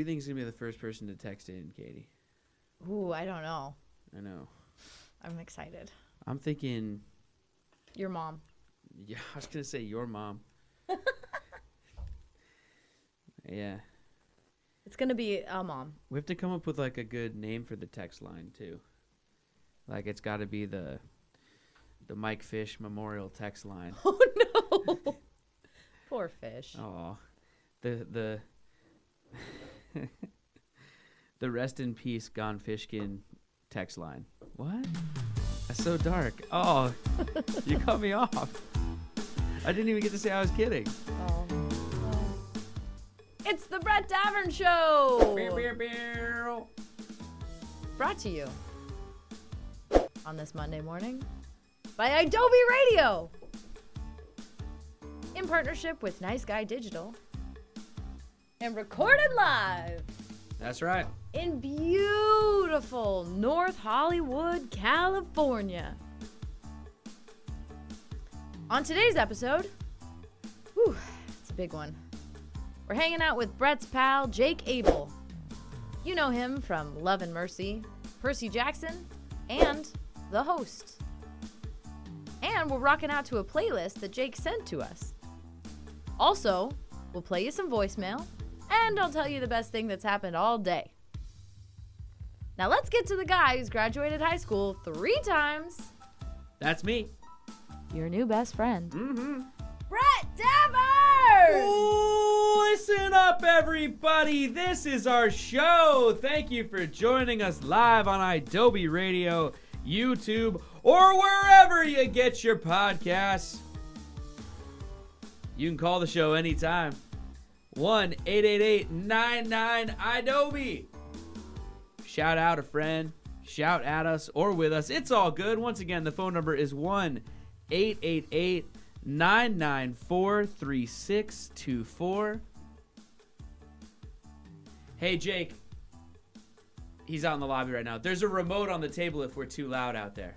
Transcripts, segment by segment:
you think is going to be the first person to text in, Katie? Ooh, I don't know. I know. I'm excited. I'm thinking... Your mom. Yeah, I was going to say your mom. Yeah. It's going to be a mom. We have to come up with, like, a good name for the text line, too. Like, it's got to be the Mike Fish Memorial text line. Oh, no. Poor Fish. Oh, the the rest in peace Gone Fishkin text line. What? That's so dark. Oh, you cut me off. I didn't even get to say I was kidding. Oh. It's the Brett Davern Show. Beer, beer, beer. Brought to you on this Monday morning by Adobe Radio. In partnership with Nice Guy Digital. And recorded live That's right. in beautiful North Hollywood, California. On today's episode, it's a big one. We're hanging out with Brett's pal, Jake Abel. You know him from Love and Mercy, Percy Jackson, and The Host. And we're rocking out to a playlist that Jake sent to us. Also, we'll play you some voicemail, and I'll tell you the best thing that's happened all day. Now let's get to the guy who's graduated high school 3 times. That's me. Your new best friend. Mm-hmm. Brett Davern! Ooh, listen up, everybody. This is our show. Thank you for joining us live on Adobe Radio, YouTube, or wherever you get your podcasts. You can call the show anytime. 1-888-99-ADOBE. Shout out a friend. Shout at us or with us. It's all good. Once again, the phone number is 1-888-994-3624. Hey, Jake. He's out in the lobby right now. There's a remote on the table if we're too loud out there.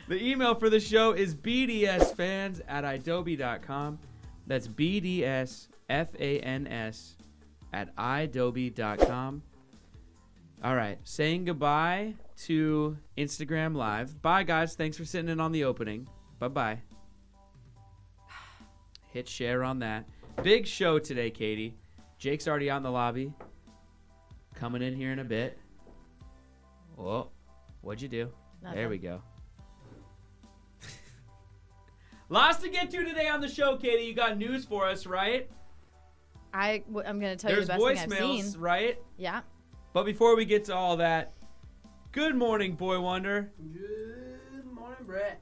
The email for the show is bdsfans@adobe.com. That's bdsfans@adobe.com. All right, saying goodbye to Instagram Live. Bye, guys. Thanks for sitting in on the opening. Bye-bye. Hit share on that. Big show today, Katie. Jake's already out in the lobby. Coming in here in a bit. Whoa. What'd you do? Nothing. There we go. Lots to get to today on the show, Katie. You got news for us, right? I'm going to tell you There's the best thing I've voicemails, seen. right? Yeah. But before we get to all that, good morning, Boy Wonder. Good morning, Brett.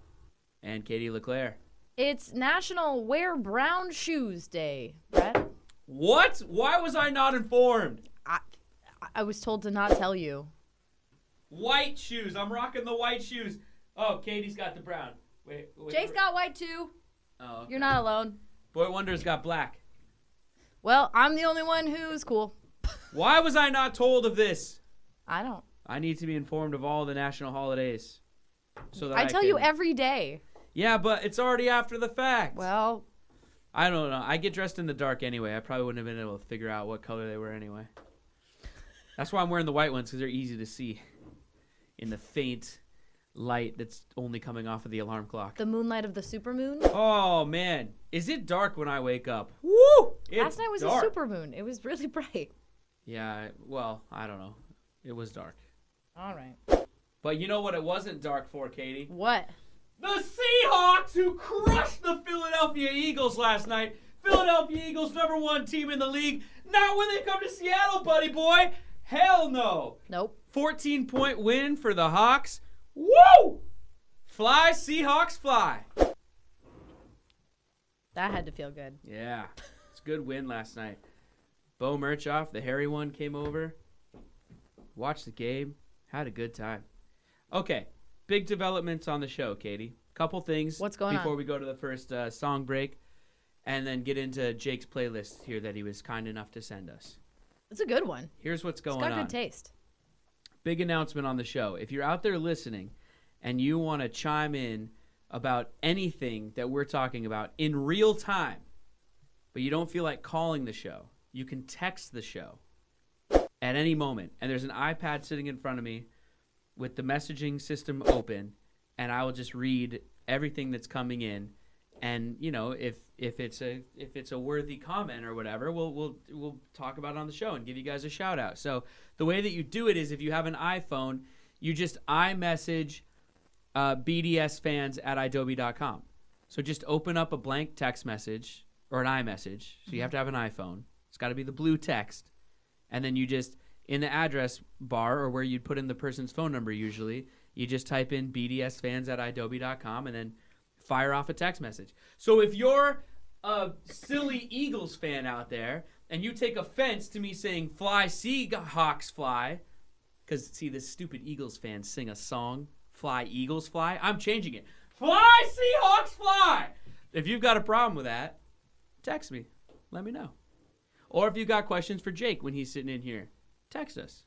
And Katie LeClaire. It's National Wear Brown Shoes Day, Brett. What? Why was I not informed? I was told to not tell you. White shoes. I'm rocking the white shoes. Oh, Katie's got the brown. Wait. Jake's got white too. Oh, okay. You're not alone. Boy Wonder's got black. Well, I'm the only one who's cool. Why was I not told of this? I don't. I need to be informed of all the national holidays. So that I tell you can- every day. Yeah, but it's already after the fact. Well, I don't know. I get dressed in the dark anyway. I probably wouldn't have been able to figure out what color they were anyway. That's why I'm wearing the white ones, because they're easy to see in the faint light that's only coming off of the alarm clock. the moonlight of the supermoon. Oh, man. Is it dark when I wake up? Woo! Last night was dark. a supermoon. It was really bright. Yeah, well, I don't know. It was dark. All right. But you know what it wasn't dark for, Katie? What? The Seahawks, who crushed the Philadelphia Eagles last night. Philadelphia Eagles, #1 team in the league. Not when they come to Seattle, buddy boy. Hell no. Nope. 14-point win for the Hawks. Woo! Fly, Seahawks, fly. That had to feel good. Yeah, it's a good win last night. Bo Murchoff, the hairy one, came over. Watched the game. Had a good time. Okay, big developments on the show, Katie. Couple things. What's going on? Before we go to the first song break, and then get into Jake's playlist here that he was kind enough to send us. It's a good one. Here's what's going It's got on. good taste. Big announcement on the show. If you're out there listening and you want to chime in about anything that we're talking about in real time, but you don't feel like calling the show, you can text the show at any moment. And there's an iPad sitting in front of me with the messaging system open, and I will just read everything that's coming in. And if it's a worthy comment or whatever, we'll talk about it on the show and give you guys a shout out. So the way that you do it is, if you have an iPhone, you just iMessage bdsfans@idobi.com. So just open up a blank text message or an iMessage. So you have to have an iPhone. It's got to be the blue text, and then you just, in the address bar or where you'd put in the person's phone number usually, you just type in bdsfans@idobi.com and then fire off a text message. So if you're a silly Eagles fan out there and you take offense to me saying "Fly Seahawks Fly," because see, this stupid Eagles fans sing a song, "Fly Eagles Fly," I'm changing it. "Fly Seahawks Fly." If you've got a problem with that, text me. Let me know. Or if you've got questions for Jake when he's sitting in here, text us.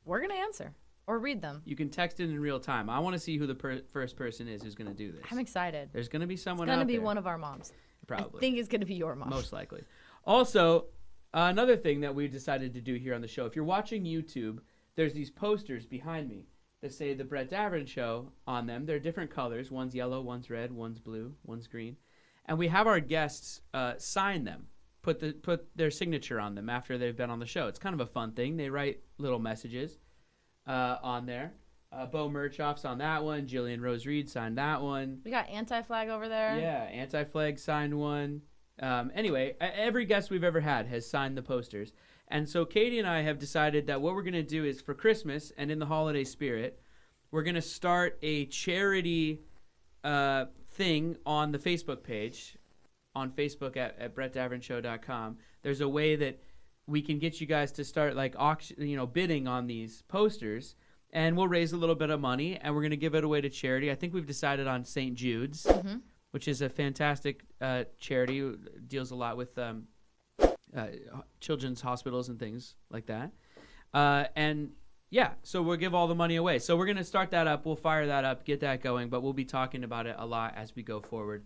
We're going to answer or read them. You can text it in real time. I want to see who the first person is who's going to do this. I'm excited. There's going to be someone It's out going to be there. one of our moms. Probably. I think it's going to be your mom. Most likely. Also, another thing that we decided to do here on the show, if you're watching YouTube, there's these posters behind me that say The Brett Davern Show on them. They're different colors. One's yellow, one's red, one's blue, one's green. And we have our guests sign them, put their signature on them after they've been on the show. It's kind of a fun thing. They write little messages on there. Bo Murchoff's on that one. Jillian Rose Reed signed that one. We got Anti-Flag over there. Yeah, Anti-Flag signed one. Anyway, every guest we've ever had has signed the posters. And so Katie and I have decided that what we're going to do is, for Christmas and in the holiday spirit, we're going to start a charity thing on the Facebook page, on Facebook at brettdavernshow.com. There's a way that we can get you guys to start like bidding on these posters, and we'll raise a little bit of money, and we're going to give it away to charity. I think we've decided on St. Jude's, which is a fantastic charity. Deals a lot with children's hospitals and things like that. And yeah, so we'll give all the money away. So we're going to start that up. We'll fire that up, get that going, but we'll be talking about it a lot as we go forward.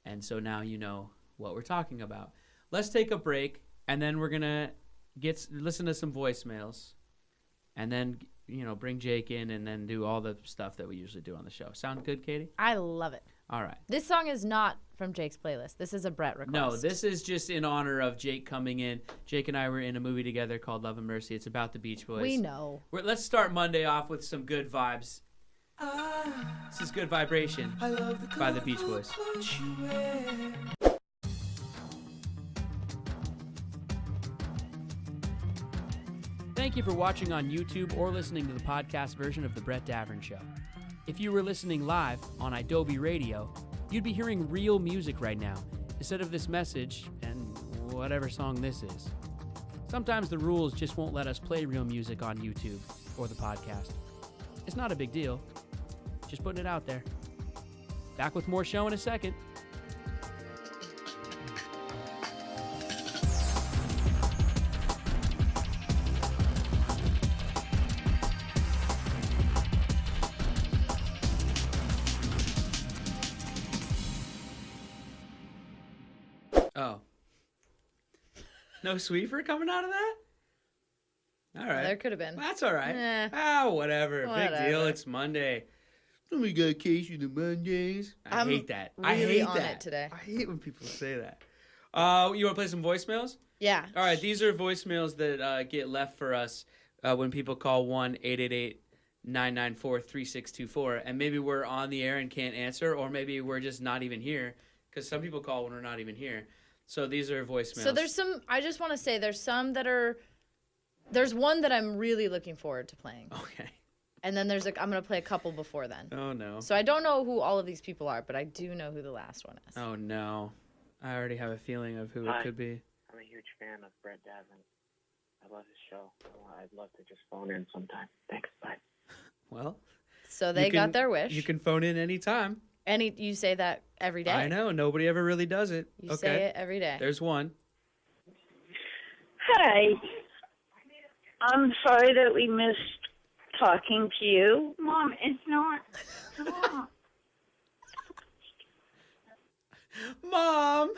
And so now you know what we're talking about. Let's take a break, and then we're going to listen to some voicemails, and then bring Jake in, and then do all the stuff that we usually do on the show. Sound good, Katie? I love it. All right. This song is not from Jake's playlist. This is a Brett request. No, this is just in honor of Jake coming in. Jake and I were in a movie together called Love and Mercy. It's about the Beach Boys. We know. Let's start Monday off with some good vibes. This is Good Vibration by the Beach Boys. Thank you for watching on YouTube or listening to the podcast version of The Brett Davern Show. If you were listening live on Adobe Radio, you'd be hearing real music right now, instead of this message and whatever song this is. Sometimes the rules just won't let us play real music on YouTube or the podcast. It's not a big deal. Just putting it out there. Back with more show in a second. Oh. No Sweeper coming out of that? All right. There could have been. That's all right. Whatever. Big deal. It's Monday. We got Casey the Mondays. I hate that. I really hate on that. it today. I hate when people say that. You want to play some voicemails? Yeah. All right. These are voicemails that get left for us when people call 1-888-994-3624. And maybe we're on the air and can't answer, or maybe we're just not even here, because some people call when we're not even here. So these are voicemails. So there's some, I just want to say there's some that are, there's one that I'm really looking forward to playing. Okay. And then I'm going to play a couple before then. Oh, no. So I don't know who all of these people are, but I do know who the last one is. Oh, no. I already have a feeling of who Hi. it could be. I'm a huge fan of Brett Davern. I love his show. I'd love to just phone in sometime. Thanks. Bye. Well, So they got their wish. You can phone in anytime. You say that every day. I know. Nobody ever really does it. You say it every day. There's one. Hi. I'm sorry that we missed talking to you. Mom, it's not. Mom. Mom!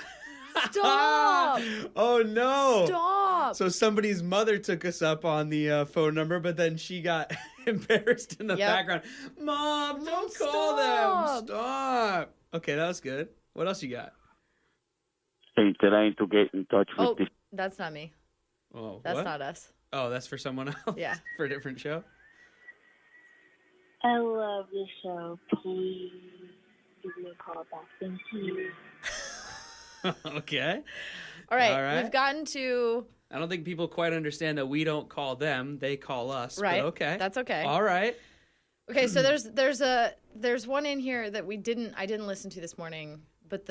Stop. Oh no. Stop. So somebody's mother took us up on the phone number, but then she got embarrassed in the Yep. background. Mom, don't Mom, call stop. them. Stop. Okay, that was good. What else you got? Hey, trying to get in touch with Oh, this. that's not me. Oh, That's what? not us. Oh, that's for someone else? Yeah. For a different show? I love the show. Please give me a call back. Thank you. Okay. All right, All right. we've gotten to I don't think people quite understand that we don't call them, they call us. right. But okay. That's okay. All right. Okay, so there's one in here that I didn't listen to this morning, but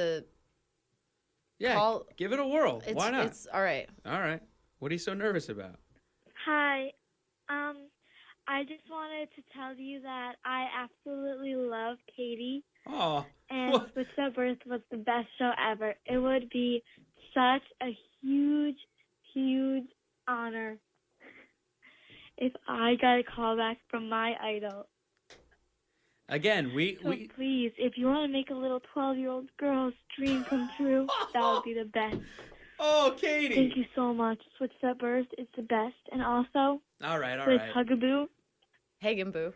Yeah, Call- give it a whirl. it's Why not? it's all right. All right. What are you so nervous about? Hi. I just wanted to tell you that I absolutely love Katie, Oh, and what? Switch That Birth was the best show ever. It would be such a huge, huge honor if I got a call back from my idol. Again, So please, if you want to make a little 12-year-old girl's dream come true, that would be the best. Oh, Katie. Thank you so much. Switch That Birth is the best. And also, All right. with Hugaboo, Hagen Boo.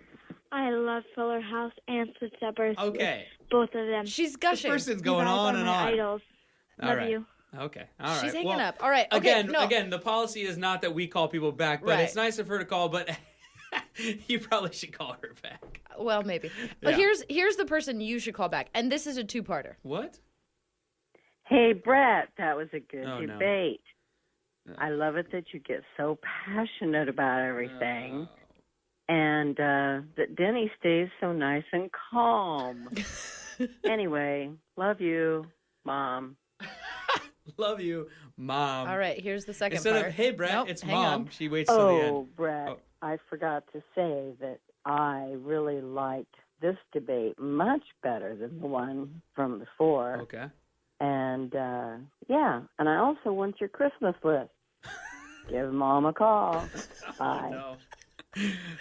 I love Fuller House and Switch That Birth. Okay. Both of them. She's This gushing. person's You going guys on are and my on. idols. All Love right. you. Okay. All right. She's hanging Well, up. All right. Okay. Again, the policy is not that we call people back, but Right. it's nice of her to call, but you probably should call her back. Well, maybe. But Yeah. here's the person you should call back, and this is a two-parter. What? Hey, Brett, that was a good Oh, no. debate. I love it that you get so passionate about everything. And that Denny stays so nice and calm. Anyway, love you, Mom. Love you, Mom. All right. Here's the second Instead part. of, hey, Brett, Nope, it's hang Mom. on. She waits till the end. Oh, Brett, Oh. I forgot to say that I really liked this debate much better than the one from before. Okay. And, yeah, and I also want your Christmas list. Give Mom a call. Bye. No.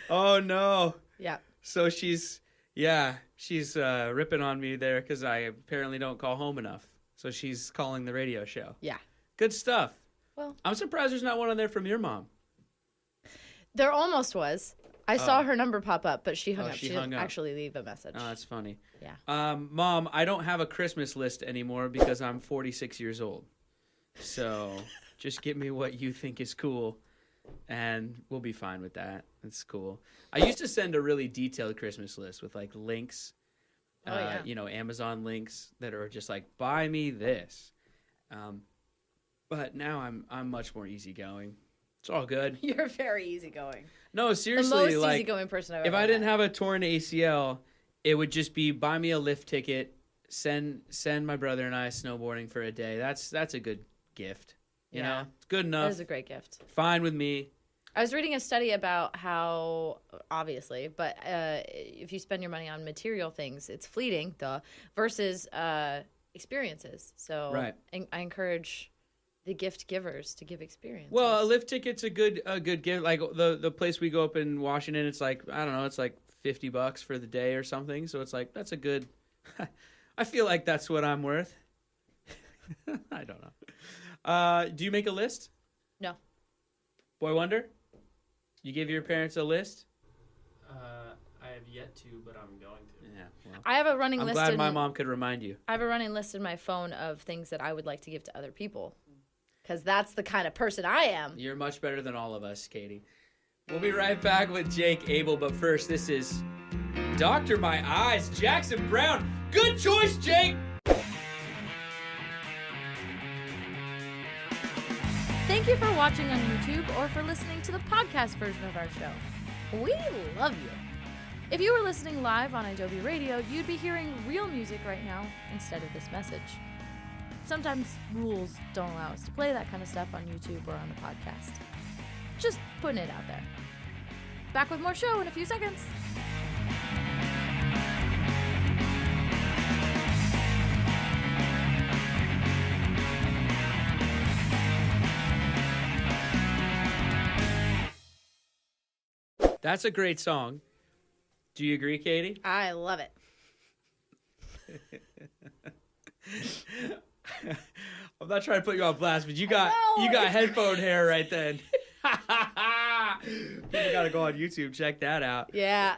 Oh, no. Yeah. So she's ripping on me there because I apparently don't call home enough. So she's calling the radio show. Yeah. Good stuff. Well, I'm surprised there's not one on there from your mom. there almost was. I saw Oh. her number pop up, but she hung Oh, up. she She hung didn't up. actually leave a message. Oh, that's funny. Yeah. Mom, I don't have a Christmas list anymore because I'm 46 years old. So just give me what you think is cool, and we'll be fine with that. It's cool. I used to send a really detailed Christmas list with like links, Oh, yeah. Amazon links that are just like, buy me this. But now I'm much more easygoing. It's all good. You're very easygoing. No, The seriously, most like easygoing person I've if ever I didn't met. have a torn ACL, it would just be buy me a lift ticket, send my brother and I snowboarding for a day. That's a good gift. You Yeah. know, it's good That enough. is a great gift. Fine with me. I was reading a study about how, obviously, but if you spend your money on material things, it's fleeting, versus experiences. So Right. I encourage the gift givers to give experiences. Well, a lift ticket's a good gift. Like the place we go up in Washington, it's like I don't know, it's like $50 for the day or something. So it's like that's a good. I feel like that's what I'm worth. I don't know. Do you make a list? No. Boy Wonder, you give your parents a list? I have yet to, but I'm going to. Yeah. Well, I have a running I'm list. glad my mom could remind you. I have a running list in my phone of things that I would like to give to other people, because that's the kind of person I am. You're much better than all of us, Katie. We'll be right back with Jake Abel, but first, this is Doctor My Eyes, Jackson Brown. Good choice, Jake! Thank you for watching on YouTube or for listening to the podcast version of our show. We love you. If you were listening live on Adobe Radio, you'd be hearing real music right now instead of this message. Sometimes rules don't allow us to play that kind of stuff on YouTube or on the podcast. Just putting it out there. Back with more show in a few seconds. That's a great song. Do you agree, Katie? I love it. I'm not trying to put you on blast, but you got headphone hair right then. People gotta go on YouTube, check that out. Yeah.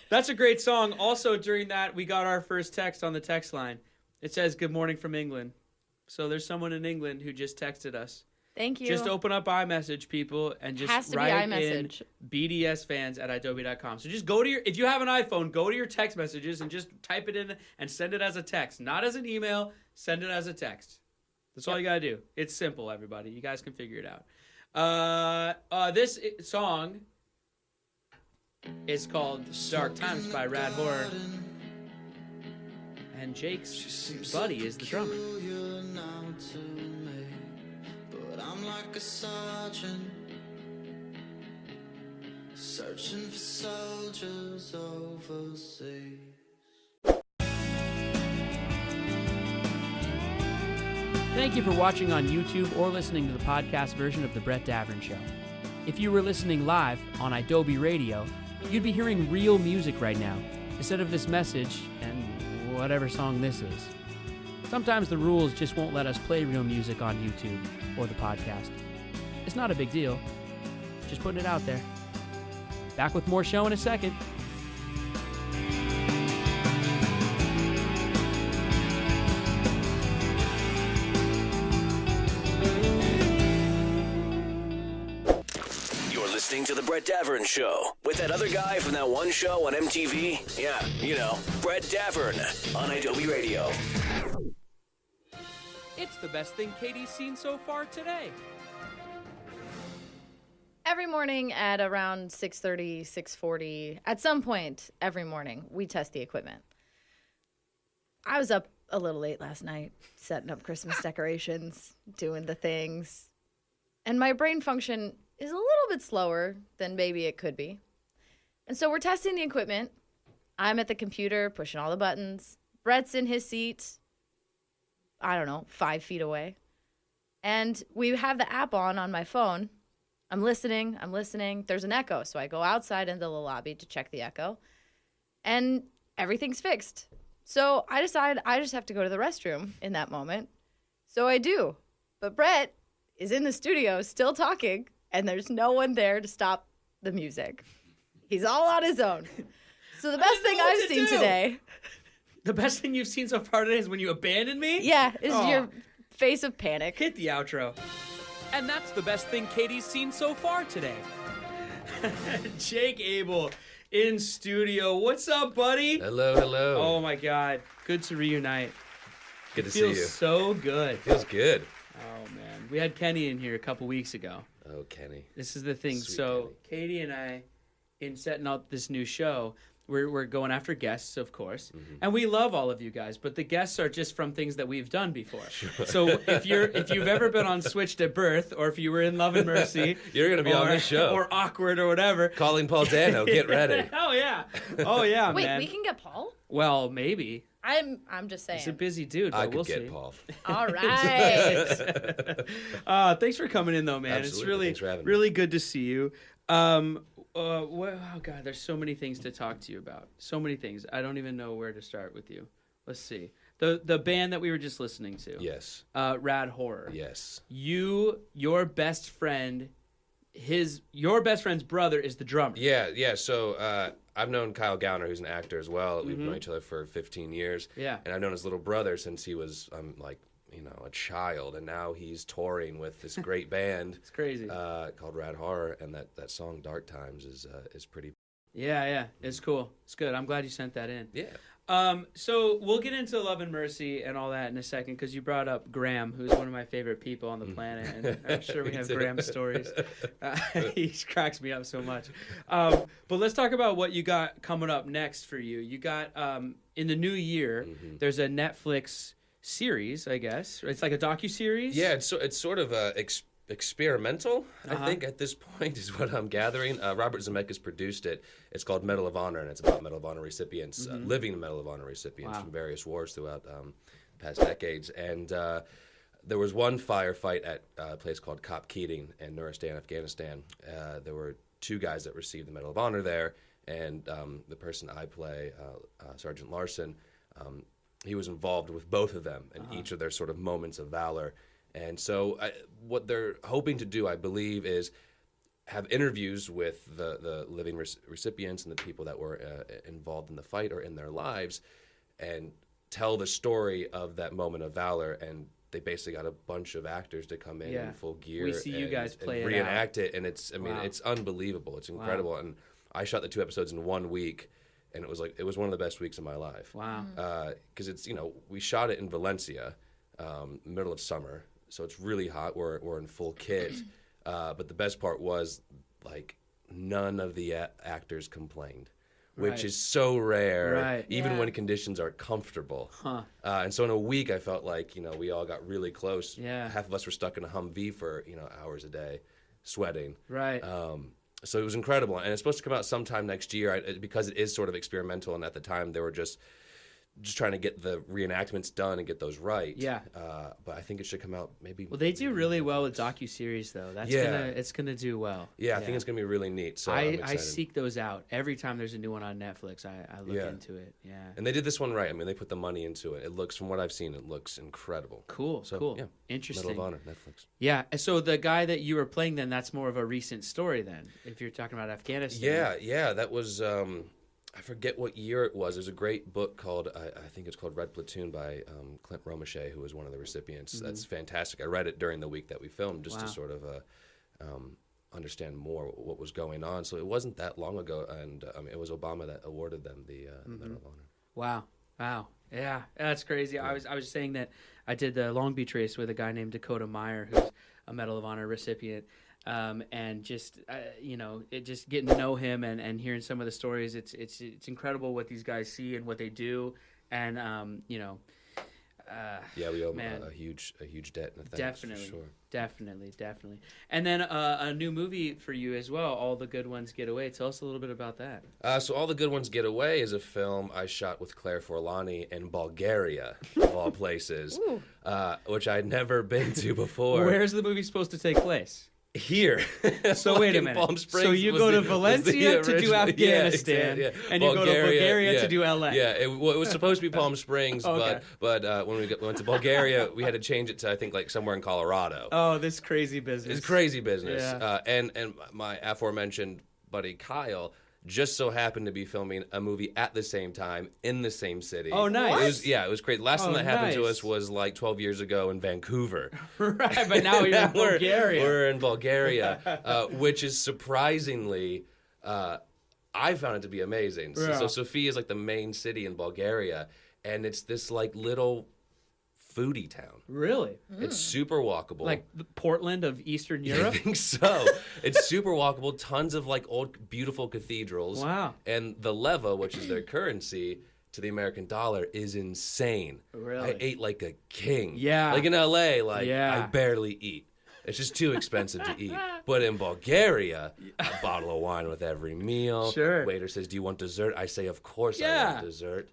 That's a great song. Also, during that, we got our first text on the text line. It says, "Good morning from England." So there's someone in England who just texted us. Thank you. Just open up iMessage, people, and just Has to be write iMessage. in bdsfans@adobe.com. So just go to if you have an iPhone, go to your text messages and just type it in and send it as a text. Not as an email, send it as a text. That's all you gotta do. It's simple, everybody. You guys can figure it out. This song is called Dark Times by Rad Horror. And Jake's buddy is the drummer. I'm like a sergeant searching for soldiers overseas. Thank you for watching on YouTube or listening to the podcast version of The Brett Davern Show. If you were listening live on Adobe Radio, you'd be hearing real music right now, instead of this message and whatever song this is. Sometimes the rules just won't let us play real music on YouTube or the podcast. It's not a big deal. Just putting it out there. Back with more show in a second. You're listening to The Brett Davern Show with that other guy from that one show on MTV. Yeah, you know, Brett Davern on Adobe Radio. It's the best thing Katie's seen so far today. Every morning at around 6:30, 6:40, at some point every morning, we test the equipment. I was up a little late last night, setting up Christmas decorations, doing the things. And my brain function is a little bit slower than maybe it could be. And so we're testing the equipment. I'm at the computer, pushing all the buttons. Brett's in his seat, I don't know, 5 feet away. And we have the app on my phone. I'm listening. There's an echo. So I go outside into the lobby to check the echo. And everything's fixed. So I decide I just have to go to the restroom in that moment. So I do. But Brett is in the studio still talking, and there's no one there to stop the music. He's all on his own. So the best thing I've seen today... The best thing you've seen so far today is when you abandoned me? Yeah, is your face of panic. Hit the outro. And that's the best thing Katie's seen so far today. Jake Abel in studio. What's up, buddy? Hello. Oh, my God. Good to reunite. Good to see you. Feels so good. Feels good. Oh, man. We had Kenny in here a couple weeks ago. Oh, Kenny. This is the thing. Sweet so Katie and I, in setting up this new show, we're going after guests, of course, and we love all of you guys. But the guests are just from things that we've done before. Sure. So if you've ever been on Switched at Birth, or if you were in Love and Mercy, you're gonna be on this show, or Awkward, or whatever. Calling Paul Dano, get ready. Oh yeah, Wait, man. we can get Paul? Well, maybe. I'm just saying. He's a busy dude, but I could we'll get see. Paul. All right. Thanks for coming in, though, man. Absolutely. It's Thanks for having really me. good to see you. Oh God, there's so many things to talk to you about. So many things. I don't even know where to start with you. Let's see. The band that we were just listening to. Yes. Rad Horror. Yes. Your best friend, your best friend's brother is the drummer. Yeah. So I've known Kyle Gowner, who's an actor as well. We've known each other for 15 years. Yeah. And I've known his little brother since he was a child, and now he's touring with this great band. It's crazy. Called Rad Horror, and that song Dark Times is pretty. Yeah, it's cool. It's good. I'm glad you sent that in. Yeah. So we'll get into Love and Mercy and all that in a second, because you brought up Graham, who's one of my favorite people on the planet, and I'm sure we have Graham stories. He cracks me up so much. But let's talk about what you got coming up next for you. You got in the new year. There's a Netflix series, I guess. It's like a docuseries. Yeah, it's sort of experimental, I think, at this point, is what I'm gathering. Robert Zemeckis produced it. It's called Medal of Honor, and it's about Medal of Honor recipients, living Medal of Honor recipients from various wars throughout the past decades. And there was one firefight at a place called Cop Keating in Nuristan, Afghanistan. There were 2 guys that received the Medal of Honor there, and the person I play, Sergeant Larson, he was involved with both of them and each of their sort of moments of valor. And so what they're hoping to do, I believe, is have interviews with the living recipients and the people that were involved in the fight or in their lives, and tell the story of that moment of valor. And they basically got a bunch of actors to come in full gear. We see you guys play and reenact it, and it's it's unbelievable. It's incredible. And I shot the 2 episodes in 1 week, and it was one of the best weeks of my life. Wow. Because it's we shot it in Valencia, middle of summer, so it's really hot. We're in full kit. But the best part was, like, none of the actors complained, which is so rare, even when conditions are comfortable. And so in a week, I felt like, we all got really close. Half of us were stuck in a Humvee for, hours a day, sweating. Right. So it was incredible. And it's supposed to come out sometime next year because it is sort of experimental. And at the time, they were just trying to get the reenactments done and get those right. Yeah. But I think it should come out maybe. Well, they do really well with docuseries, though. It's gonna do well. Yeah, I think it's gonna be really neat. So I seek those out every time there's a new one on Netflix. I look into it. Yeah. And they did this one right. I mean, they put the money into it. It looks, from what I've seen, it looks incredible. Cool. So, cool. Yeah. Interesting. Medal of Honor, Netflix. Yeah. So the guy that you were playing then, that's more of a recent story then, if you're talking about Afghanistan. Yeah. That was. I forget what year it was. There's a great book called, I think it's called Red Platoon by Clint Romeshay, who was one of the recipients. Mm-hmm. That's fantastic. I read it during the week that we filmed just to sort of understand more what was going on. So it wasn't that long ago, and it was Obama that awarded them the Medal of Honor. Wow. Yeah, that's crazy. Yeah. I was saying that I did the Long Beach race with a guy named Dakota Meyer, who's a Medal of Honor recipient. And just just getting to know him and hearing some of the stories, it's incredible what these guys see and what they do, and we owe him a huge debt and a thanks. Definitely, for sure. Definitely. And then a new movie for you as well, All the Good Ones Get Away. Tell us a little bit about that. So All the Good Ones Get Away is a film I shot with Claire Forlani in Bulgaria, of all places, which I'd never been to before. Where's the movie supposed to take place? Here. So wait a minute. Palm Springs so you go to Valencia to do Afghanistan, and you go to Bulgaria to do LA. Yeah, it was supposed to be Palm Springs, okay. but when we went to Bulgaria, we had to change it to, I think, like somewhere in Colorado. Oh, this crazy business. It's crazy business. Yeah. And my aforementioned buddy Kyle just so happened to be filming a movie at the same time in the same city. Oh, nice. It was crazy. Last time that happened to us was like 12 years ago in Vancouver. Right, but now you're in Bulgaria. We're in Bulgaria, which is surprisingly, I found it to be amazing. Yeah. So Sofia is like the main city in Bulgaria, and it's this like little foodie town. Really? It's super walkable. Like the Portland of Eastern Europe? I think so. It's super walkable. Tons of like old, beautiful cathedrals. Wow. And the leva, which is their currency to the American dollar, is insane. Really? I ate like a king. Yeah. Like in LA, I barely eat. It's just too expensive to eat. But in Bulgaria, a bottle of wine with every meal. Sure. Waiter says, "Do you want dessert?" I say, "Of course I want dessert."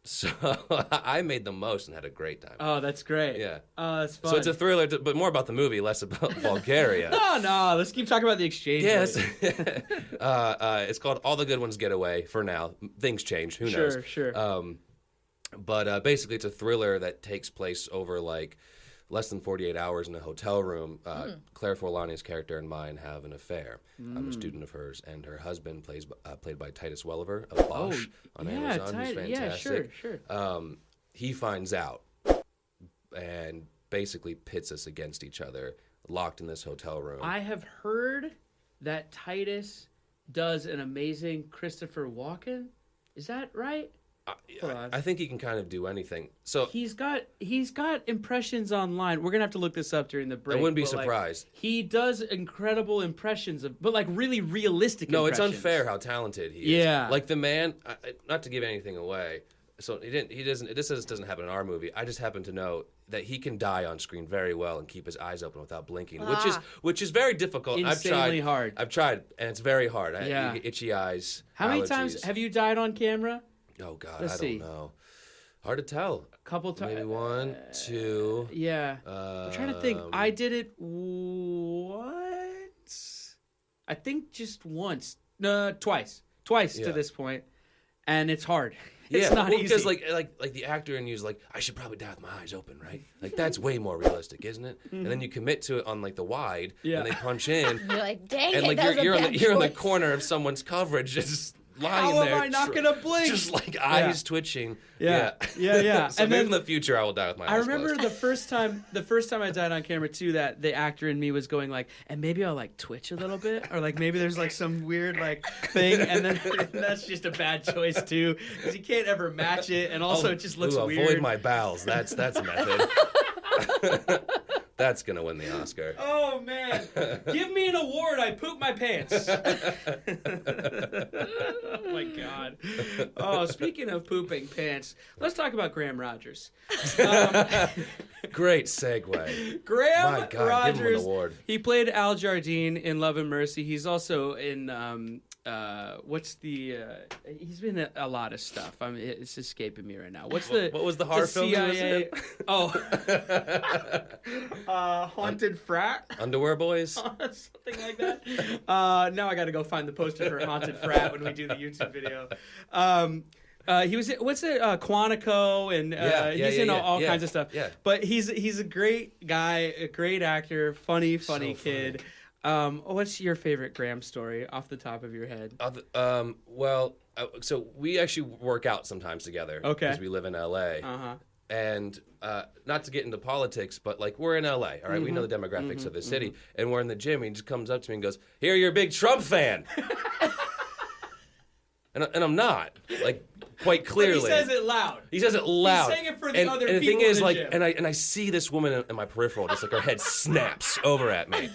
So I made the most and had a great time. Oh, that's great. Yeah. Oh, that's fun. So it's a thriller, but more about the movie, less about Bulgaria. No. Let's keep talking about the exchange. Yes. It's called All the Good Ones Get Away for now. Things change. Who knows? Sure. But basically, it's a thriller that takes place over like less than 48 hours in a hotel room. Claire Forlani's character and mine have an affair. I'm a student of hers, and her husband played by Titus Welliver of Bosch on Amazon. Who's fantastic. Yeah, sure. He finds out and basically pits us against each other, locked in this hotel room. I have heard that Titus does an amazing Christopher Walken. Is that right? I think he can kind of do anything. So he's got impressions online. We're gonna have to look this up during the break. I wouldn't be surprised. He does incredible impressions but like really realistic. No, impressions. it's unfair how talented he is. Yeah, like the man. Not to give anything away. So This doesn't happen in our movie. I just happen to know that he can die on screen very well and keep his eyes open without blinking, which is very difficult. Insanely hard. I've tried, and it's very hard. Yeah. You get itchy eyes. How many allergies. times have you died on camera? Oh God, Let's see. don't know. Hard to tell. A couple times. Maybe 1, 2. Yeah. I'm trying to think. I did it once. I think just once. No, twice. Twice to this point. And it's hard. It's not easy. Because like the actor in you is like, I should probably die with my eyes open, right? Like that's way more realistic, isn't it? And then you commit to it on like the wide, and they punch in. You're like, dang and it, like that was a bad you're in the choice. corner of someone's coverage, just lying How there. am I not gonna blink? Just like eyes twitching. Yeah. So And maybe then in the future I will die with my eyes I remember closed. the first time I died on camera too, that the actor in me was going like, and maybe I'll like twitch a little bit, or like maybe there's like some weird like thing, and then that's just a bad choice too, because you can't ever match it, and also it just looks weird. Avoid my bowels. That's a method. That's gonna win the Oscar. Oh man, give me an award! I pooped my pants. Oh my god. Oh, speaking of pooping pants, let's talk about Graham Rogers. Great segue. Graham My God, Rogers. give him an award. He played Al Jardine in Love and Mercy. He's also in he's been in a lot of stuff. I mean, it's escaping me right now. What was the horror film he was in? Oh, Haunted Frat. Underwear Boys. Something like that. Now I got to go find the poster for Haunted Frat when we do the YouTube video. He was Quantico, and he's in all kinds of stuff. Yeah. But he's a great guy, a great actor, funny kid. What's your favorite Graham story off the top of your head? So we actually work out sometimes together. Okay. Because we live in LA. Uh-huh. And not to get into politics, but like we're in LA, all right? Mm-hmm. We know the demographics of the city, and we're in the gym. And he just comes up to me and goes, "Here, you're a big Trump fan," and I'm not, like, quite clearly. But he says it loud. He says it loud. He's saying it for the other and the people thing is, in the like, gym. and I see this woman in my peripheral, just like her head snaps over at me.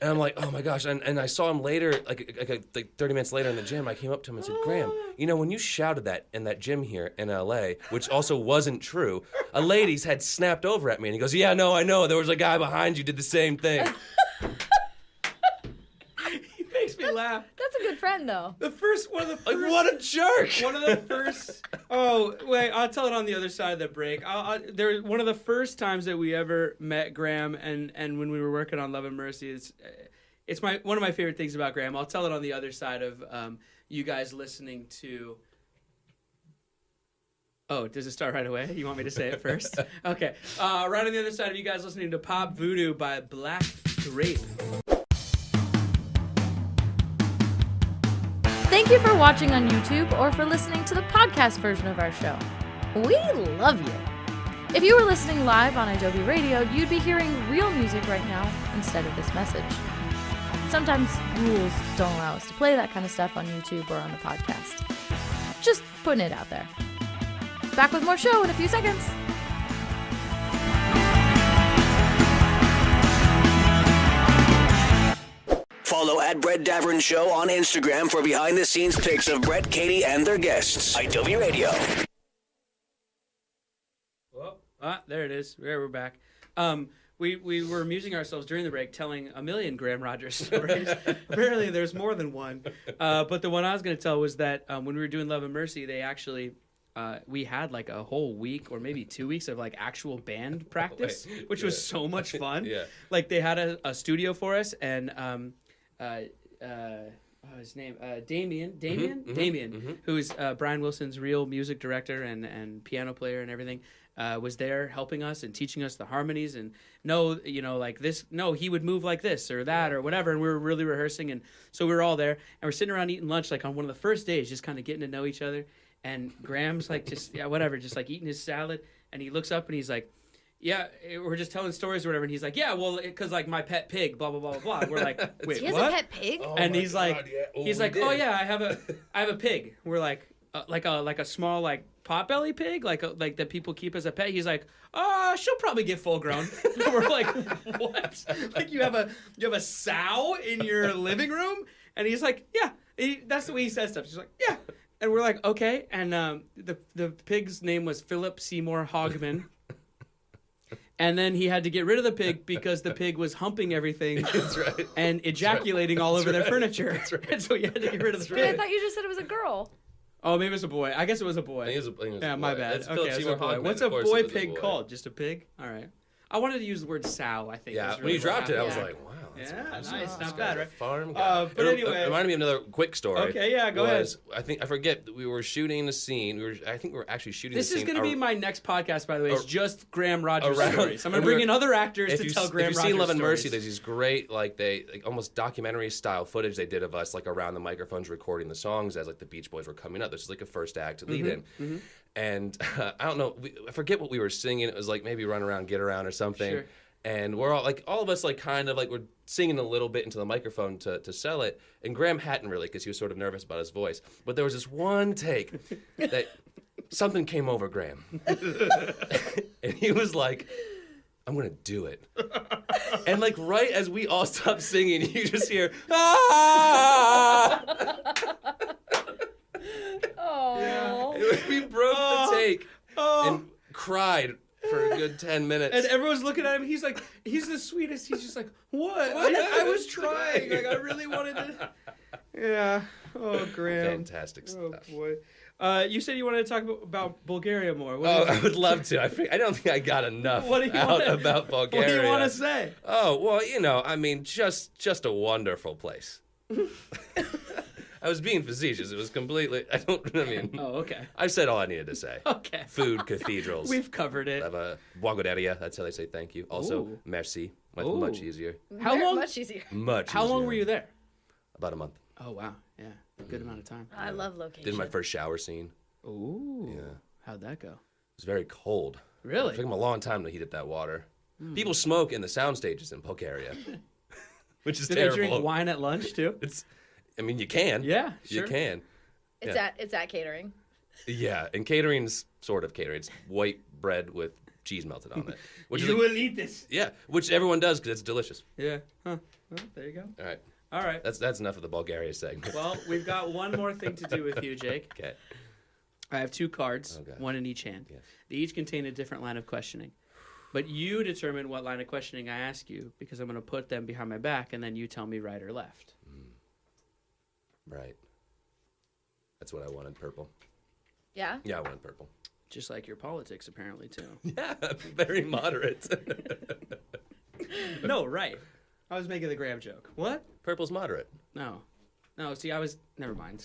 And I'm like, oh my gosh. And I saw him later, like 30 minutes later in the gym. I came up to him and said, Graham, when you shouted that in that gym here in LA, which also wasn't true, a lady's head snapped over at me. And he goes, yeah, no, I know. There was a guy behind you did the same thing. He makes me laugh. That's a good friend, though. Like, what a jerk. One of the first. Oh wait, I'll tell it on the other side of the break. One of the first times that we ever met Graham, and when we were working on Love and Mercy, it's one of my favorite things about Graham. I'll tell it on the other side of you guys listening to. Oh, does it start right away? You want me to say it first? Okay. Right on the other side of you guys listening to Pop Voodoo by Black Grape. Thank you for watching on YouTube or for listening to the podcast version of our show. We love you. If you were listening live on Adobe Radio, you'd be hearing real music right now instead of this message. Sometimes rules don't allow us to play that kind of stuff on YouTube or on the podcast. Just putting it out there. Back with more show in a few seconds. Follow @Brett Davern Show on Instagram for behind-the-scenes pics of Brett, Katie, and their guests. Adobe Radio. There it is. We're back. We were amusing ourselves during the break telling a million Graham Rogers stories. Apparently there's more than one. But the one I was going to tell was that when we were doing Love and Mercy, they actually... we had like a whole week or maybe 2 weeks of like actual band practice, which was so much fun. Yeah. Like they had a studio for us, and his name Damien, who's Brian Wilson's real music director and piano player and everything, was there helping us and teaching us the harmonies and he would move like this or that or whatever, and we were really rehearsing, and so we were all there and we're sitting around eating lunch like on one of the first days, just kind of getting to know each other. And Graham's like just like eating his salad, and he looks up and he's like, yeah, we're just telling stories or whatever. And he's like, yeah, well, because like my pet pig, blah blah blah blah blah. And we're like, wait, he has what? a pet pig? Oh and my he's like, God, yeah. oh yeah, I have a pig. We're like a small like potbelly pig, like that people keep as a pet. He's like, she'll probably get full grown. And we're like, what? Like you have a sow in your living room? And he's like, yeah. That's the way he says stuff. She's like, yeah. And we're like, okay. And the pig's name was Philip Seymour Hogman. And then he had to get rid of the pig because the pig was humping everything and ejaculating all over their furniture. That's right. And so he had to get rid of the pig. I thought you just said it was a girl. Oh, maybe it was a boy. I guess it was a boy. Yeah, my bad. It's okay, Seymour boy. Hogman. What's a boy pig called? Just a pig? All right. I wanted to use the word sow, I think. Yeah, was when really you dropped it, I was Yeah. like, wow. Yeah, That's nice. this Not guy's bad, a right? Farm guy. But It anyway. reminded me of another quick story. Okay, yeah, go ahead. I forget, we were shooting the scene. I think we were actually shooting the scene. This is going to be my next podcast, by the way. It's just Graham Rogers around- stories. I'm going to bring in other actors to tell Graham If Rogers you see Love and stories. Mercy, there's these great, almost documentary style footage they did of us, around the microphones recording the songs as the Beach Boys were coming up. This is a first act lead in. Mm-hmm. And I don't know, I forget what we were singing. It was maybe Run Around, Get Around or something. Sure. And we're all of us we're singing a little bit into the microphone to sell it. And Graham hadn't really, because he was sort of nervous about his voice. But there was this one take that something came over Graham. And he was like, I'm going to do it. And right as we all stop singing, you just hear, ah! Oh. We broke the take and cried for a good 10 minutes. And everyone's looking at him. He's he's the sweetest. He's just what? I was trying. I really wanted to. Yeah. Oh, Graham. Fantastic stuff. Oh, boy. You said you wanted to talk about Bulgaria more. I would love to. I don't think I got enough about Bulgaria. What do you want to say? Oh, well, just a wonderful place. I was being facetious. It was completely, Oh, okay. I've said all I needed to say. Okay. Food, cathedrals. We've covered it. Благодаря, that's how they say thank you. Also, Ooh. merci, Ooh. much easier. How long? Much easier. Much How long easier. were you there? About a month. Oh, wow. Yeah. A good amount of time. I love location. Did my first shower scene. Ooh. Yeah. How'd that go? It was very cold. Really? It took him a long time to heat up that water. People smoke in the sound stages in Bulgaria, which is Did terrible. they drink wine at lunch too? You can. Yeah, sure. You can. It's at catering. Yeah, and catering's sort of catering. It's white bread with cheese melted on it. Which You will eat this. Yeah, which everyone does because it's delicious. Yeah. Huh. Well, there you go. All right. All right. That's enough of the Bulgaria segment. Well, we've got one more thing to do with you, Jake. Okay. I have two cards, Okay. one in each hand. Yes. They each contain a different line of questioning. But you determine what line of questioning I ask you because I'm going to put them behind my back and then you tell me right or left. Right. That's what I wanted, purple. Yeah? Yeah, I wanted purple. Just like your politics, apparently, too. Yeah, very moderate. No, right. I was making the Graham joke. What? Purple's moderate. No, see, never mind.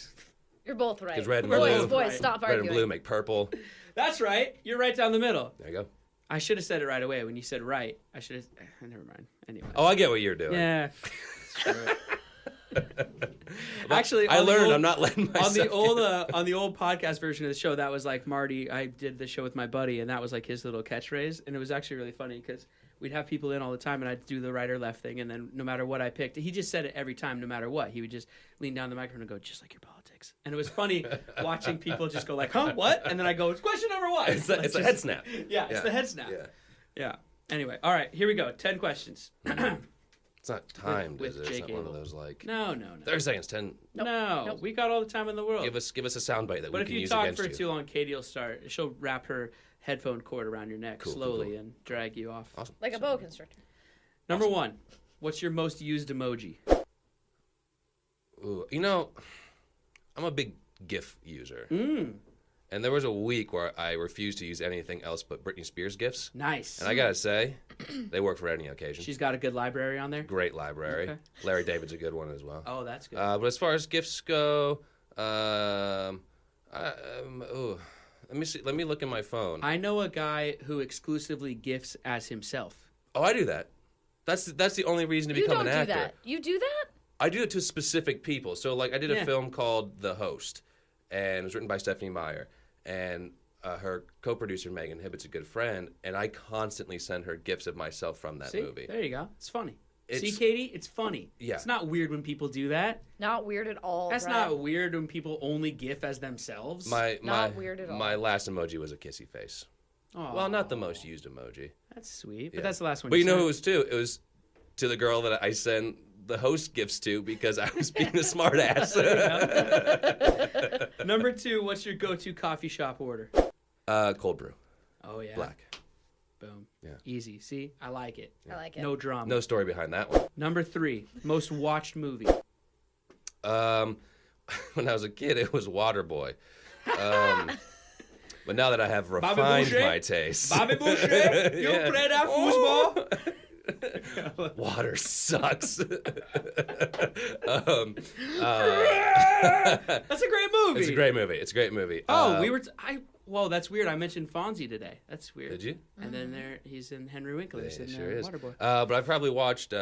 You're both right. Because red and boys, blue, boys, stop red arguing. and blue make purple. That's right. You're right down the middle. There you go. I should have said it right away. When you said right, I should have... Never mind. Anyway. Oh, I get what you're doing. Yeah. Actually, I learned I'm not letting myself on the old podcast version of the show. That was Marty. I did the show with my buddy, and that was his little catchphrase, and it was actually really funny because we'd have people in all the time, and I'd do the right or left thing, and then no matter what I picked, he just said it every time, no matter what. He would just lean down the microphone and go, "Just like your politics," and it was funny watching people just go "Huh, what?" And then I go, "It's question number one." It's a head snap. Yeah, it's the head snap. Yeah. Anyway, all right, here we go. 10 questions. It's not timed, with is it? It's Jake not one Abel. of those No. 30 seconds, 10. No, we got all the time in the world. Give us a soundbite that But we if can you use talk against for you. too long, Katie will start. She'll wrap her headphone cord around your neck slowly and drag you off. Awesome. Like a boa constrictor. Number one, what's your most used emoji? Ooh, I'm a big GIF user. And there was a week where I refused to use anything else but Britney Spears GIFs. Nice. And I gotta say, they work for any occasion. She's got a good library on there? Great library. Okay. Larry David's a good one as well. Oh, that's good. But as far as GIFs go, let me see. Let me look at my phone. I know a guy who exclusively GIFs as himself. Oh, I do that. That's the only reason to become an actor. You don't do that. You do that? I do it to specific people. So, I did a film called The Host, and it was written by Stephanie Meyer. And her co-producer, Megan Hibbett's a good friend, and I constantly send her GIFs of myself from that movie. There you go. It's funny. It's- See, Katie? It's funny. Yeah. It's not weird when people do that. Not weird at all. That's Brett. not weird when people only GIF as themselves. Not weird at all. My last emoji was a kissy face. Aw. Well, not the most used emoji. That's sweet, but Yeah. that's the last one. But you know sent. who it was too? It was to the girl that I sent the host gifts to because I was being a smart ass. Number two, what's your go-to coffee shop order? Cold brew. Oh, yeah. Black. Boom. Yeah. Easy. See? I like it. I like it. No drama. No story behind that one. Number three, most watched movie. When I was a kid, it was Waterboy. But now that I have refined Boucher? my taste. Bobby Boucher? You play that foosball? Water sucks. That's a great movie. It's a great movie. It's a great movie. Oh, Whoa, that's weird. I mentioned Fonzie today. That's weird. Did you? And then he's in Henry Winkler. Yeah, He's in sure is. Waterboy. But I probably watched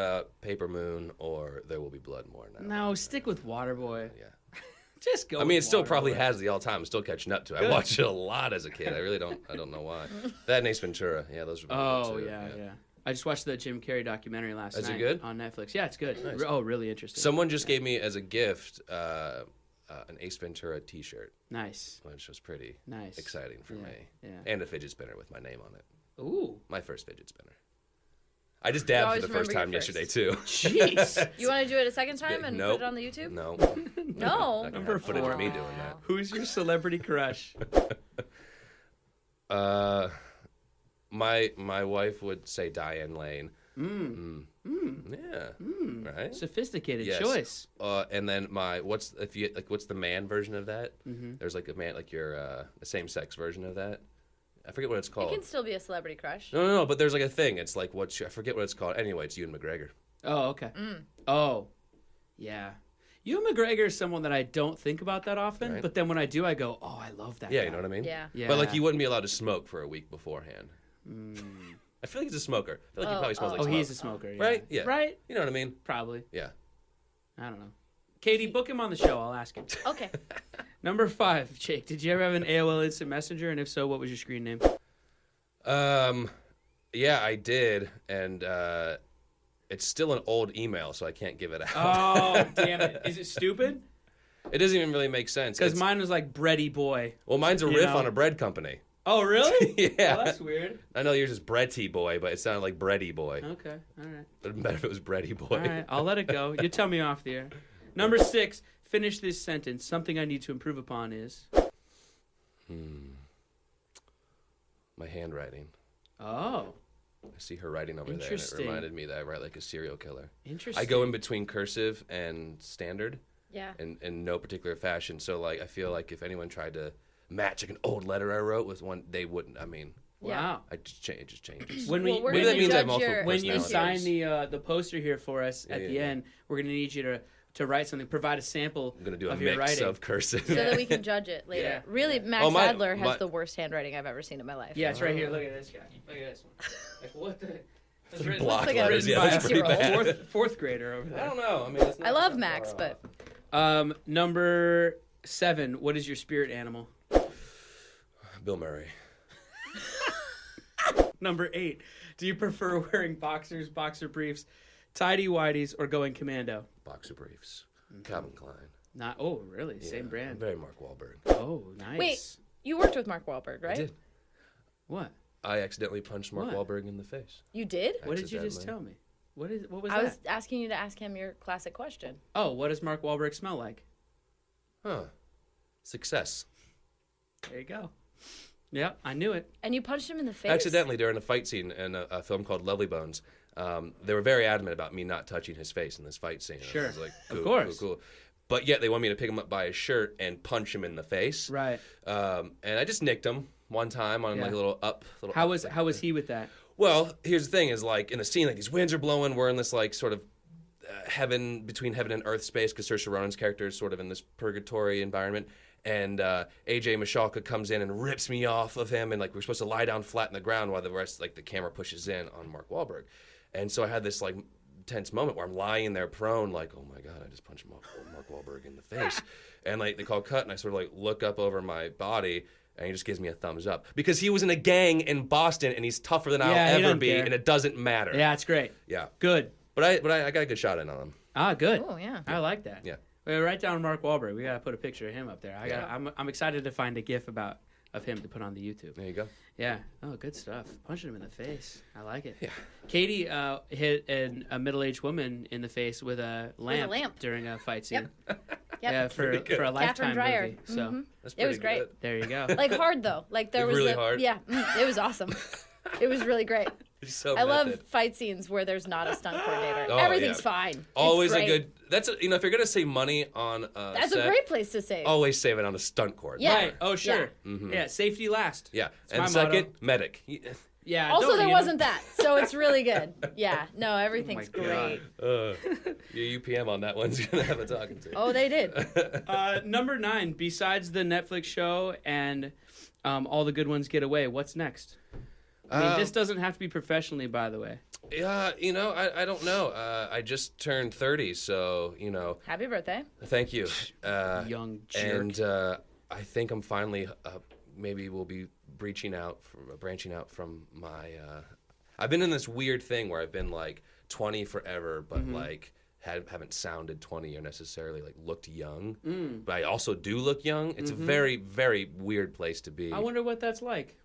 Paper Moon or There Will Be Blood more now. No, stick with Waterboy. Yeah. Just go. I mean, with it still Waterboy. probably has the all-time. I'm still catching up to it. Good. I watched it a lot as a kid. I really don't. I don't know why. That and Ace Ventura. Yeah, those are. Oh good too. yeah. I just watched the Jim Carrey documentary last Is it night good? on Netflix. Yeah, it's good. Nice. Oh, really interesting. Someone just gave me as a gift an Ace Ventura T-shirt. Nice. Which was pretty exciting for me. Yeah. And a fidget spinner with my name on it. Ooh. My first fidget spinner. I just dabbed always for the first remember your time first. yesterday too. Jeez. You want to do it a second time and Nope. put it on the YouTube? No. No. Not gonna Number have footage of 4. me doing that. Who's your celebrity crush? My wife would say Diane Lane. Yeah. Right. Sophisticated Yes. choice. And then what's the man version of that? There's like a man like the same sex version of that. I forget what it's It called. can still be a celebrity crush. No. But there's like a thing. It's like I forget what it's called. Anyway, it's Ewan McGregor. Oh, okay. Oh, yeah. Ewan McGregor is someone that I don't think about that often, Right. but then when I do, I go, "Oh, I love that." Yeah, guy. you know what I mean. Yeah. Yeah. But like, he wouldn't be allowed to smoke for a week beforehand. I feel like he's a smoker. I feel like he probably smells like smoke. he's a smoker. Yeah. Right? Yeah. Right? You know what I mean? Probably. Yeah. I don't know. Katie, book him on the show. I'll ask him. Okay. Number 5, Jake. Did you ever have an AOL Instant Messenger? And if so, what was your screen name? Yeah, I did, and it's still an old email, so I can't give it out. Oh, damn it. Is it stupid? It doesn't even really make sense. Because mine was like Bready Boy. Well, mine's a you riff know? on a bread company. Oh, really? Yeah. Well, that's weird. I know yours is Bready Boy, but it sounded like Bready Boy. Okay, all right. It would be better if it was Bready Boy. All right, I'll let it go. You tell me off the air. Number 6, finish this sentence. Something I need to improve upon is... My handwriting. Oh. I see her writing over there, and it Interesting. reminded me that I write like a serial killer. Interesting. I go in between cursive and standard. Yeah. In no particular fashion. So like, I feel like if anyone tried to match like an old letter I wrote with one, they wouldn't. I mean, Wow. I just change. It just changes. When Well, we're Maybe gonna that means I have judge multiple your- when you personalities. sign the poster here for us at Yeah, the yeah. end, we're gonna need you to write something, provide a sample I'm gonna do a of your mix writing. of cursive. So that we can judge it later. Yeah. Really, Max Oh, my- Adler has my- the worst handwriting I've ever seen in my life. Yeah, it's right here. Look at this guy. Look at this one. Like what the? It's Some written, block like a letters. Yeah, that's pretty 6-year-old. bad. fourth grader over there. I don't know. I mean, it's not I love so Max, far but off. Number 7. What is your spirit animal? Bill Murray. Number 8. Do you prefer wearing boxers, boxer briefs, tidy whities, or going commando? Boxer briefs. Calvin Klein. Not. Oh, really? Yeah, Same I'm brand. very Mark Wahlberg. Oh, nice. wait, you worked with Mark Wahlberg, right? I did. What? I accidentally punched Mark What? Wahlberg in the face. You did? What did you just Accidentally. tell me? What was I that? was asking you to ask him your classic question. Oh, what does Mark Wahlberg smell like? Huh. Success. There you go. Yep, I knew it. And you punched him in the face? Accidentally during a fight scene in a film called Lovely Bones. They were very adamant about me not touching his face in this fight scene. And Sure. I was like, Of cool, course. cool. But yet they want me to pick him up by his shirt and punch him in the face. Right. And I just nicked him one time on Yeah. like a little up. How was he with that? Well, here's the thing: is like in the scene, like these winds are blowing. We're in this like sort of heaven between heaven and earth space because Saoirse Ronan's character is sort of in this purgatory environment. And AJ Michalka comes in and rips me off of him, and like we're supposed to lie down flat in the ground while the rest, like the camera pushes in on Mark Wahlberg. And so I had this like tense moment where I'm lying there prone, like, oh my god, I just punched Mark Wahlberg in the face. And like they call cut, and I sort of like look up over my body. And he just gives me a thumbs up because he was in a gang in Boston and he's tougher than Yeah, he I'll ever doesn't be, care. and it doesn't matter. Yeah, it's great. Yeah. Good. But I got a good shot in on him. Ah, good. Oh, yeah. I like that. Yeah. Wait, write down Mark Wahlberg. We gotta put a picture of him up there. Yeah. I'm excited to find a GIF of him to put on the YouTube. There you go. Yeah. Oh, good stuff. Punching him in the face. I like it. Yeah. Katie hit a middle-aged woman in the face with a lamp, during a fight scene. Yep. Yeah, for a Catherine Lifetime Dreyer. movie. So Mhm. That's It was pretty great. good. there you go. Like hard though. Like there was Really a, hard? Yeah, it was awesome. It was really great. He's so I love method. fight scenes where there's not a stunt coordinator. Oh, Everything's yeah. fine. It's Always a great. good. That's if you're gonna save money on That's set, a great place to save. Always save it on a stunt coordinator. Yeah. Right. Oh, sure. Mhm. Yeah. Safety last. Yeah. my And second, motto. medic. Yeah. Also, don't there eat 'em. wasn't that, so it's really good. Yeah. No, everything's Oh my great. Your UPM on that one's gonna have a talking to. Oh, they did. Number 9. Besides the Netflix show and all the good ones get away, what's next? I mean, this doesn't have to be professionally, by the way. Yeah, I don't know. I just turned 30, so Happy birthday. Thank you. Young jerk. And I think I'm finally maybe we'll be branching out from my. I've been in this weird thing where I've been like 20 forever, but like haven't sounded 20 or necessarily like looked young. But I also do look young. It's a very, very weird place to be. I wonder what that's like.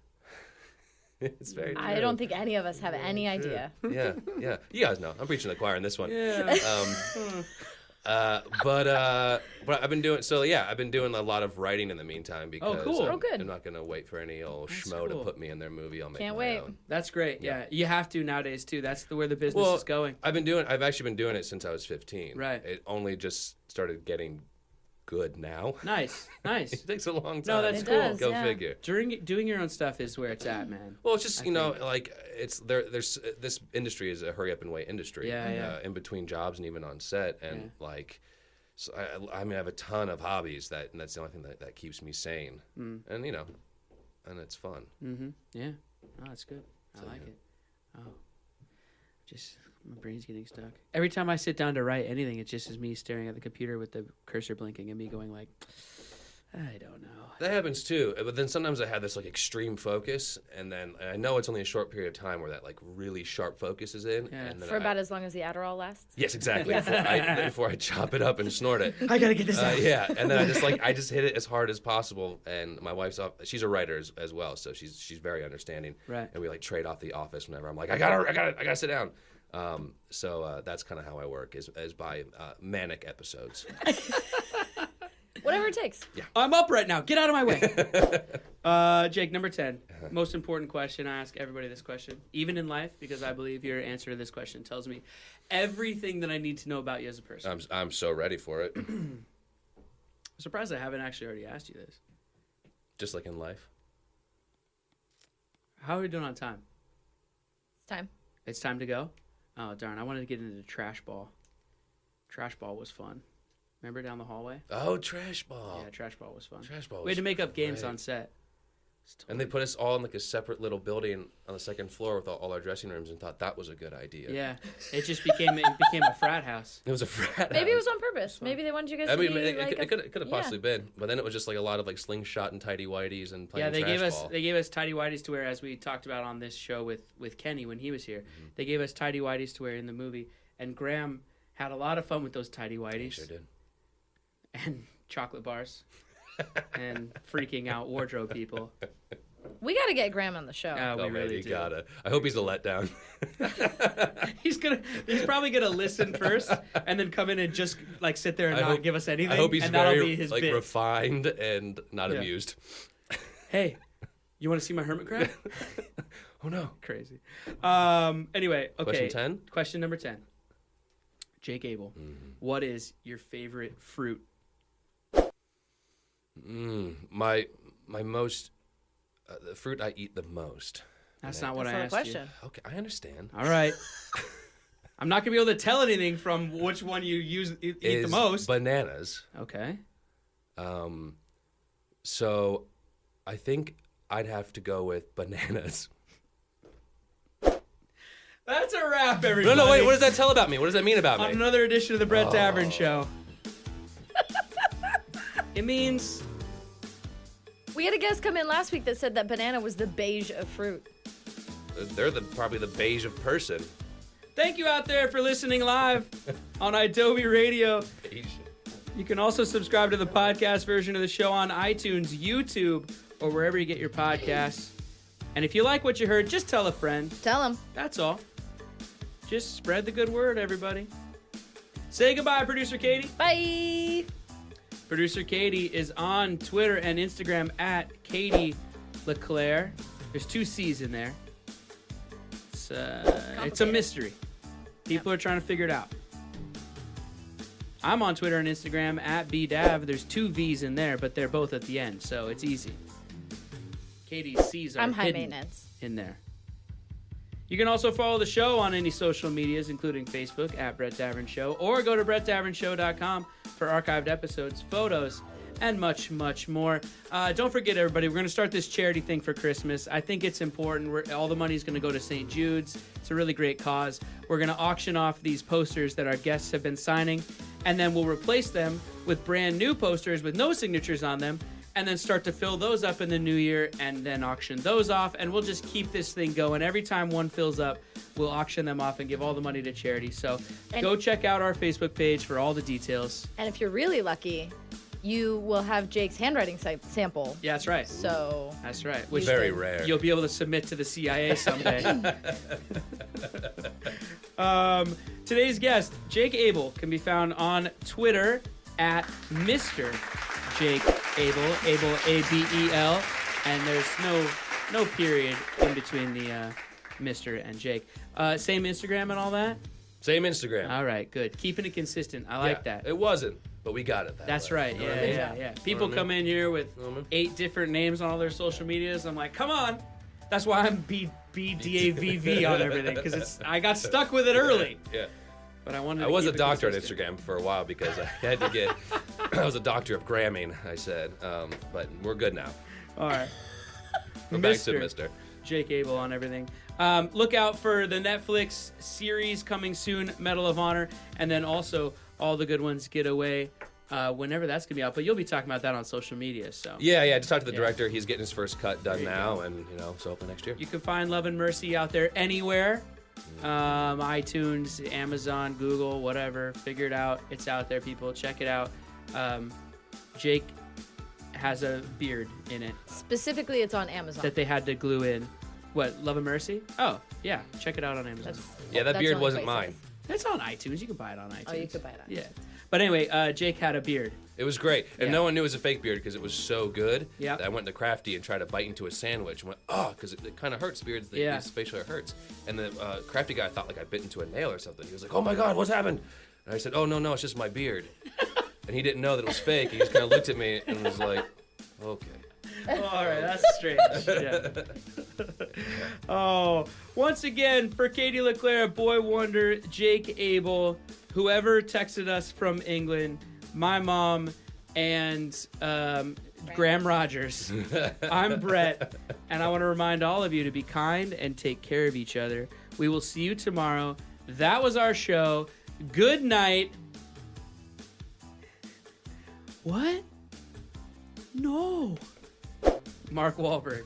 It's very true. I don't think any of us have any idea. Yeah. You guys know. I'm preaching to the choir in this one. Yeah. But I've been doing I've been doing a lot of writing in the meantime because cool. Oh, good. I'm not gonna wait for any old That's schmo cool. to put me in their movie. I'll make Can't my wait. own. That's great. Yeah. You have to nowadays too. That's where the business is going. I've actually been doing it since I was 15. Right. It only just started getting good now. Nice. It takes a long time. No, that's It cool. does, Go yeah. figure. Doing your own stuff is where it's at, man. Well, it's just I think. like it's there's this industry is a hurry up and wait industry. Yeah. In between jobs and even on set, and like, so I mean, I have a ton of hobbies and that's the only thing that keeps me sane, and and it's fun. Yeah. Oh, that's good. I like it. Oh, just my brain's getting stuck. Every time I sit down to write anything, it just is me staring at the computer with the cursor blinking and me going like, I don't know. That happens too, but then sometimes I have this like extreme focus, and then I know it's only a short period of time where that like really sharp focus is in. Yeah. And then For about as long as the Adderall lasts. Yes, exactly. Before I chop it up and snort it. I gotta get this out. Yeah, and then I just hit it as hard as possible. And my wife's she's a writer as well, so she's very understanding. Right. And we like trade off the office whenever I'm like I gotta sit down. So that's kind of how I work is by manic episodes. Whatever it takes. Yeah. I'm up right now. Get out of my way. Jake, number 10. Most important question. I ask everybody this question, even in life, because I believe your answer to this question tells me everything that I need to know about you as a person. I'm so ready for it. I'm surprised I haven't actually already asked you this. Just like in life. How are we doing on time? It's time. It's time to go? Oh, darn. I wanted to get into Trash Ball. Trash Ball was fun. Remember down the hallway? Oh, Trash Ball. Yeah, Trash Ball was fun. Trash Ball We had to was make up games great. on set. And they put us all in like a separate little building on the second floor with all our dressing rooms and thought that was a good idea. Yeah. It just became a frat house. It was a frat Maybe it house. was on purpose. Maybe they wanted you guys I to mean, be it could have yeah. possibly been, but then it was just like a lot of like slingshot and tidy whities and playing Yeah, they trash ball. gave us tidy whities to wear, as we talked about on this show with Kenny when he was here. They gave us tidy whities to wear in the movie, and Graham had a lot of fun with those tidy whities. He sure did. And chocolate bars, and freaking out wardrobe people. We got to get Graham on the show. We Oh man, really you do. gotta. I hope he's a letdown. He's probably gonna listen first, and then come in and just like sit there and I not hope- give us anything. I hope he's and that'll very be his like bit. refined and not Yeah. amused. Hey, you want to see my hermit crab? Oh no. Crazy. Anyway, okay. Question 10? Question number 10. Jake Abel, what is your favorite fruit? My most the fruit I eat the most. That's not what That's I not a asked question. Okay, I understand. you. All right. I'm not gonna be able to tell anything from which one you eat the Is most. bananas. Okay. So I think I'd have to go with bananas. That's a wrap, everybody. No, wait. What does that tell about me? What does that mean about On me? another edition of the Brett Tavern Show. It means We had a guest come in last week that said that banana was the beige of fruit. They're probably the beige of person. thank you out there for listening live on Adobe Radio. Beige. You can also subscribe to the podcast version of the show on iTunes, YouTube, or wherever you get your podcasts. And if you like what you heard, just tell a friend. Tell him. That's all. Just spread the good word, everybody. Say goodbye, Producer Katie. Bye. Producer Katie is on Twitter and Instagram at Katie LeClaire. There's 2 C's in there. It's a mystery. People are trying to figure it out. I'm on Twitter and Instagram at BDav. There's 2 V's in there, but they're both at the end, so it's easy. Katie's C's are I'm high hidden maintenance. in there. You can also follow the show on any social medias, including Facebook at Brett Davern Show, or go to BrettDavernshow.com for archived episodes, photos, and much, much more. Don't forget, everybody, we're going to start this charity thing for Christmas. I think it's important. All the money is going to go to St. Jude's. It's a really great cause. We're going to auction off these posters that our guests have been signing, and then we'll replace them with brand new posters with no signatures on them, and then start to fill those up in the new year, and then auction those off, and we'll just keep this thing going. Every time one fills up, we'll auction them off and give all the money to charity. So go check out our Facebook page for all the details. And if you're really lucky, you will have Jake's handwriting sample. Yeah, that's right. So that's right. Which very rare. You'll be able to submit to the CIA someday. Today's guest, Jake Abel, can be found on Twitter at Mr. Jake Abel, Abel A-B-E-L, and there's no period in between the Mr. and Jake. Same Instagram and all that? Same Instagram. All right, good. Keeping it consistent. I like that. It wasn't, but we got it. That's right. Yeah. People come in here with 8 different names on all their social medias. I'm like, come on. That's why I'm BDAVV on everything, because I got stuck with it early. Yeah. But I wanted. I was a doctor on Instagram for a while because I had to get. I was a doctor of gramming. I said, but we're good now. All right. We're back to Mr. Jake Abel on everything. Look out for the Netflix series coming soon, Medal of Honor, and then also All the Good Ones Get Away, whenever that's gonna be out. But you'll be talking about that on social media. So yeah. I just talked to the director. He's getting his first cut done now, and so hopefully next year. You can find Love and Mercy out there anywhere. iTunes, Amazon, Google, whatever. Figure it out. It's out there, people. Check it out. Jake has a beard in it. Specifically, it's on Amazon. That they had to glue in. What, Love and Mercy? Oh, yeah. Check it out on Amazon. That beard wasn't mine. It's on iTunes. You can buy it on iTunes. Oh, you could buy it on iTunes. Yeah. But anyway, Jake had a beard. It was great. And no one knew it was a fake beard because it was so good. Yeah. I went to Crafty and tried to bite into a sandwich and went, because it kind of hurts. Beards, these facial hair hurts. And the Crafty guy thought like I bit into a nail or something. He was like, oh my God, what's happened? And I said, oh, no, it's just my beard. And he didn't know that it was fake. He just kind of looked at me and was like, okay. Oh, all right, that's strange. Yeah. Oh, once again, for Katie LeClaire, Boy Wonder, Jake Abel, whoever texted us from England, my mom, and Graham Rogers. I'm Brett, and I want to remind all of you to be kind and take care of each other. We will see you tomorrow. That was our show. Good night. What? No. Mark Wahlberg.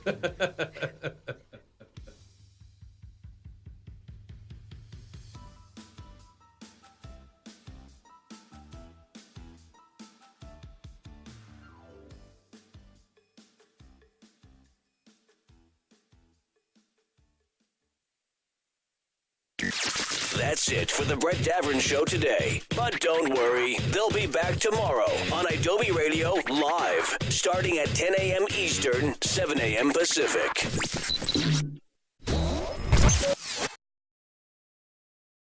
That's it for the Brett Davern Show today. But don't worry, they'll be back tomorrow on Adobe Radio Live, starting at 10 a.m. Eastern, 7 a.m. Pacific.